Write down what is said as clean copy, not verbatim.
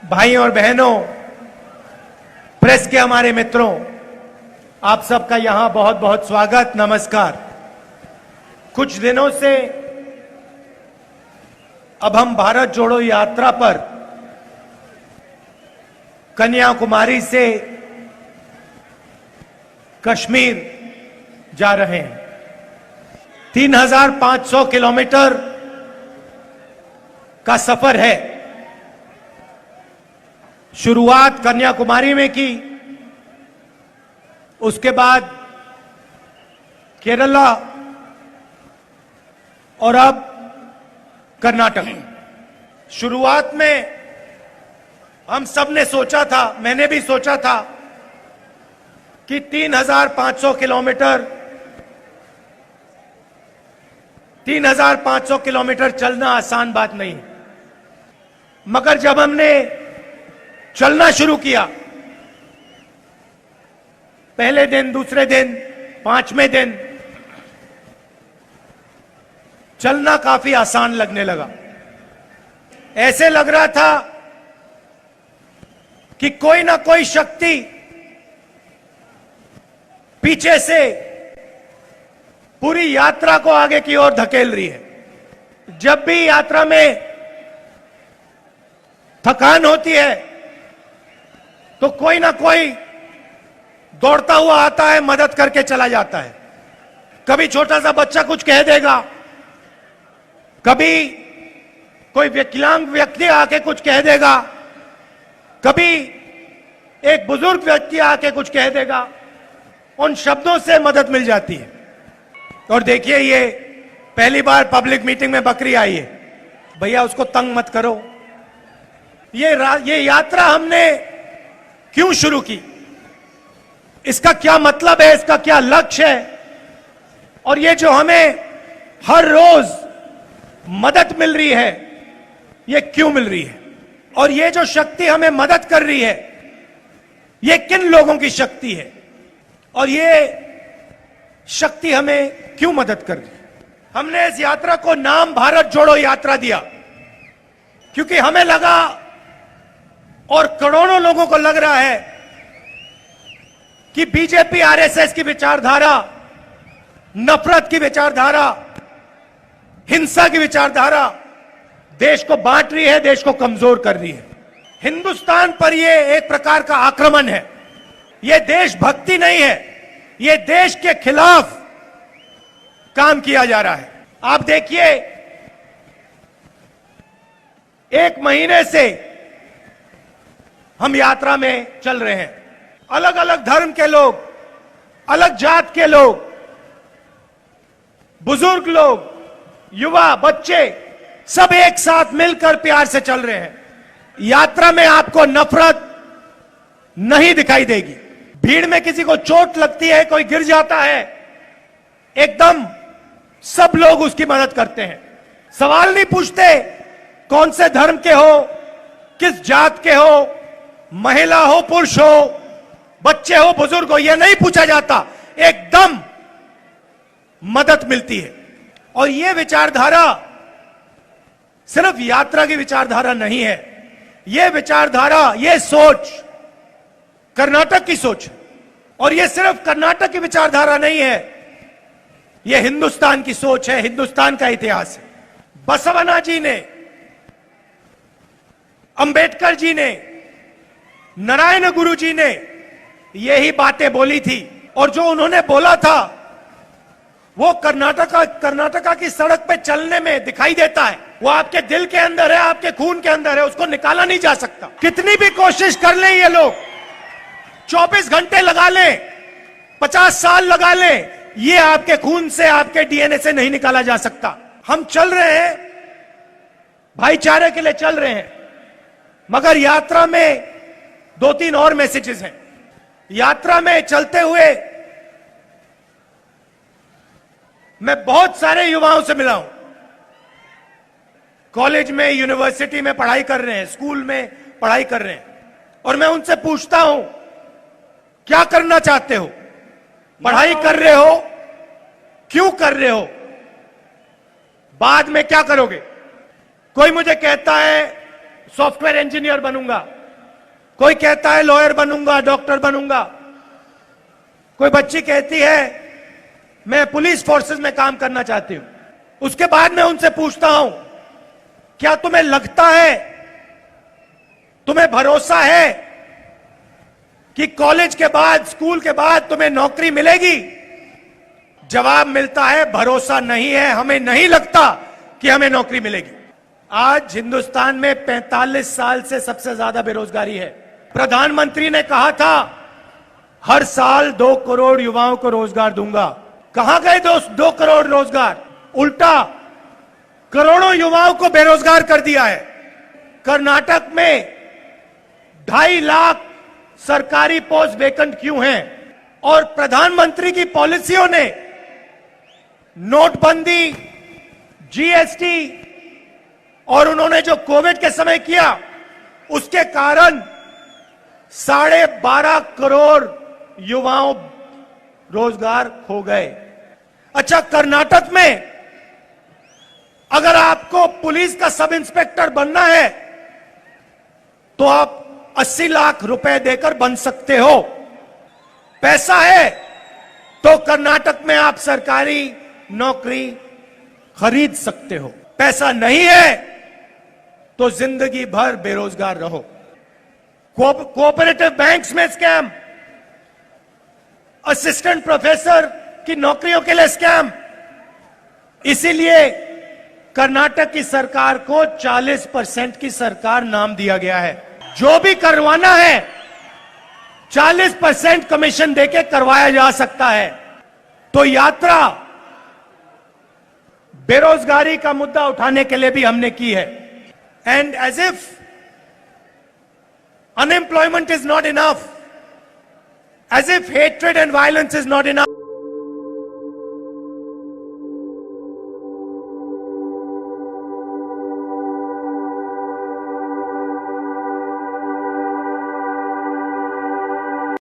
भाइयों और बहनों, प्रेस के हमारे मित्रों, आप सबका यहां बहुत बहुत स्वागत, नमस्कार। कुछ दिनों से अब हम भारत जोड़ो यात्रा पर कन्याकुमारी से कश्मीर जा रहे हैं। 3500 किलोमीटर का सफर है। शुरुआत कन्याकुमारी में की, उसके बाद केरला और अब कर्नाटक। शुरुआत में हम सब ने सोचा था, मैंने भी सोचा था कि 3500 किलोमीटर 3500 किलोमीटर चलना आसान बात नहीं, मगर जब हमने चलना शुरू किया, पहले दिन, दूसरे दिन, 5वें दिन चलना काफी आसान लगने लगा। ऐसे लग रहा था कि कोई ना कोई शक्ति पीछे से पूरी यात्रा को आगे की ओर धकेल रही है। जब भी यात्रा में थकान होती है तो कोई ना कोई दौड़ता हुआ आता है, मदद करके चला जाता है। कभी छोटा सा बच्चा कुछ कह देगा, कभी कोई विकलांग व्यक्ति आके कुछ कह देगा, कभी एक बुजुर्ग व्यक्ति आके कुछ कह देगा। उन शब्दों से मदद मिल जाती है। और देखिए, ये पहली बार पब्लिक मीटिंग में बकरी आई है। भैया उसको तंग मत करो। ये यात्रा हमने क्यों शुरू की, इसका क्या मतलब है, इसका क्या लक्ष्य है, और ये जो हमें हर रोज मदद मिल रही है, ये क्यों मिल रही है, और ये जो शक्ति हमें मदद कर रही है, ये किन लोगों की शक्ति है, और ये शक्ति हमें क्यों मदद कर रही है। हमने इस यात्रा को नाम भारत जोड़ो यात्रा दिया क्योंकि हमें लगा, और करोड़ों लोगों को लग रहा है, कि बीजेपी आरएसएस की विचारधारा, नफरत की विचारधारा, हिंसा की विचारधारा देश को बांट रही है, देश को कमजोर कर रही है। हिंदुस्तान पर यह एक प्रकार का आक्रमण है। यह देशभक्ति नहीं है, यह देश के खिलाफ काम किया जा रहा है। आप देखिए, 1 महीने से हम यात्रा में चल रहे हैं। अलग अलग धर्म के लोग, अलग जात के लोग, बुजुर्ग लोग, युवा, बच्चे, सब एक साथ मिलकर प्यार से चल रहे हैं। यात्रा में आपको नफरत नहीं दिखाई देगी। भीड़ में किसी को चोट लगती है, कोई गिर जाता है, एकदम सब लोग उसकी मदद करते हैं। सवाल नहीं पूछते कौन से धर्म के हो, किस जात के हो, महिला हो, पुरुष हो, बच्चे हो, बुजुर्ग हो, यह नहीं पूछा जाता। एकदम मदद मिलती है। और यह विचारधारा सिर्फ यात्रा की विचारधारा नहीं है, यह विचारधारा, यह सोच कर्नाटक की सोच है। और यह सिर्फ कर्नाटक की विचारधारा नहीं है, यह हिंदुस्तान की सोच है, हिंदुस्तान का इतिहास है। बसवन्ना जी ने, अंबेडकर जी ने, नारायण गुरु जी ने यही बातें बोली थी। और जो उन्होंने बोला था वो कर्नाटका की सड़क पे चलने में दिखाई देता है। वो आपके दिल के अंदर है, आपके खून के अंदर है, उसको निकाला नहीं जा सकता। कितनी भी कोशिश कर लें ये लोग, 24 घंटे लगा लें, 50 साल लगा लें, ये आपके खून से, आपके डीएनए से नहीं निकाला जा सकता। हम चल रहे हैं, भाईचारे के लिए चल रहे हैं, मगर यात्रा में 2-3 और मैसेजेस हैं। यात्रा में चलते हुए मैं बहुत सारे युवाओं से मिला हूं। कॉलेज में, यूनिवर्सिटी में पढ़ाई कर रहे हैं, स्कूल में पढ़ाई कर रहे हैं, और मैं उनसे पूछता हूं, क्या करना चाहते हो, पढ़ाई कर रहे हो, क्यों कर रहे हो, बाद में क्या करोगे। कोई मुझे कहता है सॉफ्टवेयर इंजीनियर बनूंगा, कोई कहता है लॉयर बनूंगा, डॉक्टर बनूंगा, कोई बच्ची कहती है मैं पुलिस फोर्सेस में काम करना चाहती हूं। उसके बाद मैं उनसे पूछता हूं, क्या तुम्हें लगता है, तुम्हें भरोसा है कि कॉलेज के बाद, स्कूल के बाद तुम्हें नौकरी मिलेगी? जवाब मिलता है भरोसा नहीं है, हमें नहीं लगता कि हमें नौकरी मिलेगी। आज हिंदुस्तान में 45 साल से सबसे ज्यादा बेरोजगारी है। प्रधानमंत्री ने कहा था हर साल 2 करोड़ युवाओं को रोजगार दूंगा। कहां गए 2 करोड़ रोजगार? उल्टा करोड़ों युवाओं को बेरोजगार कर दिया है। कर्नाटक में 2.5 लाख सरकारी पोस्ट वेकेंट क्यों हैं? और प्रधानमंत्री की पॉलिसियों ने, नोटबंदी, जीएसटी और उन्होंने जो कोविड के समय किया, उसके कारण 12.5 करोड़ युवाओं रोजगार खो गए। अच्छा, कर्नाटक में अगर आपको पुलिस का सब इंस्पेक्टर बनना है तो आप 80 लाख रुपए देकर बन सकते हो। पैसा है तो कर्नाटक में आप सरकारी नौकरी खरीद सकते हो। पैसा नहीं है तो जिंदगी भर बेरोजगार रहो। कोऑपरेटिव बैंक्स में स्कैम, असिस्टेंट प्रोफेसर की नौकरियों के लिए स्कैम। इसीलिए कर्नाटक की सरकार को 40% की सरकार नाम दिया गया है। जो भी करवाना है 40% कमीशन देके करवाया जा सकता है। तो यात्रा बेरोजगारी का मुद्दा उठाने के लिए भी हमने की है। And as if unemployment is not enough, as if hatred and violence is not enough,